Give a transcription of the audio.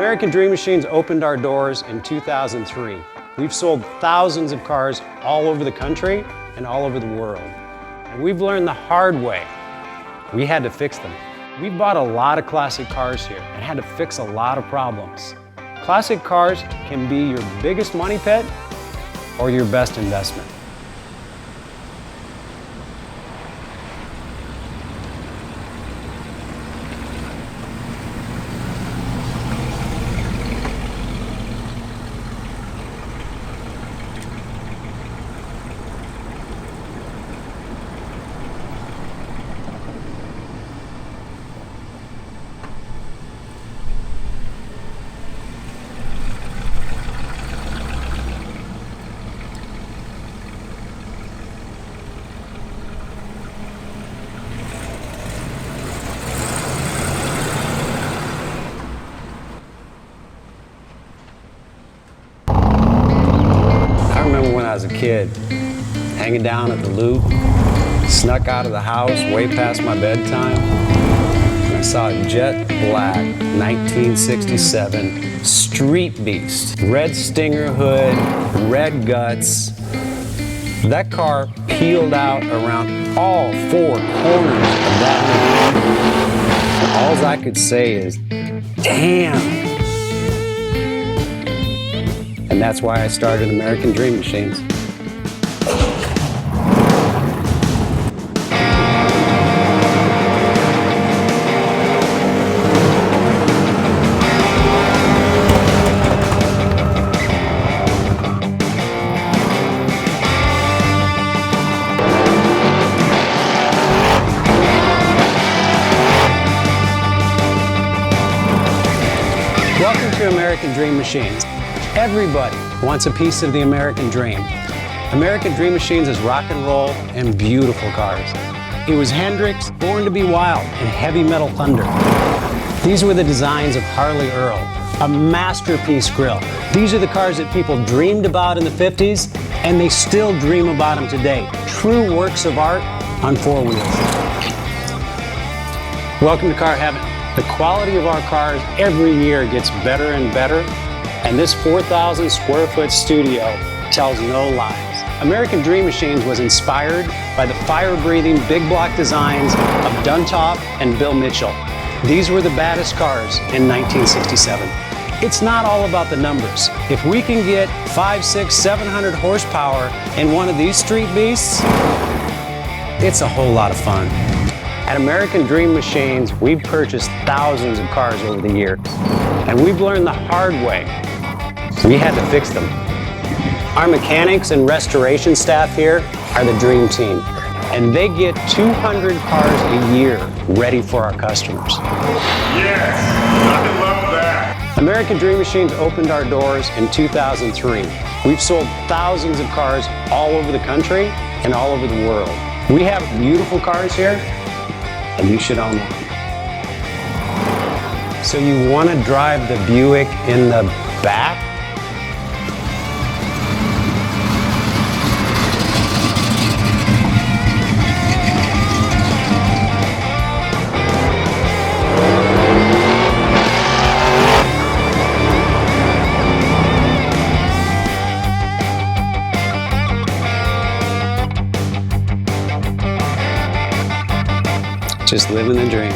American Dream Machines opened our doors in 2003. We've sold thousands of cars all over the country and all over the world. And we've learned the hard way. We had to fix them. We bought a lot of classic cars here and had to fix a lot of problems. Classic cars can be your biggest money pit or your best investment. When I was a kid, hanging down at the Loop, snuck out of the house way past my bedtime, and I saw a jet black 1967 Street Beast. Red Stinger hood, red guts. That car peeled out around all four corners of that Loop. All I could say is, damn. And that's why I started American Dream Machines. Welcome to American Dream Machines. Everybody wants a piece of the American dream. American Dream Machines is rock and roll and beautiful cars. It was Hendrix, Born to be Wild, and Heavy Metal Thunder. These were the designs of Harley Earl, a masterpiece grille. These are the cars that people dreamed about in the 50s, and they still dream about them today. True works of art on four wheels. Welcome to Car Heaven. The quality of our cars every year gets better and better. And this 4,000 square foot studio tells no lies. American Dream Machines was inspired by the fire-breathing big block designs of Duntop and Bill Mitchell. These were the baddest cars in 1967. It's not all about the numbers. If we can get 500, 600, 700 horsepower in one of these Street Beasts, it's a whole lot of fun. At American Dream Machines, we've purchased thousands of cars over the years, and we've learned the hard way. We had to fix them. Our mechanics and restoration staff here are the dream team, and they get 200 cars a year ready for our customers. Yes, I love that. American Dream Machines opened our doors in 2003. We've sold thousands of cars all over the country and all over the world. We have beautiful cars here, and you should own one. So you want to drive the Buick in the back? Just living the dream.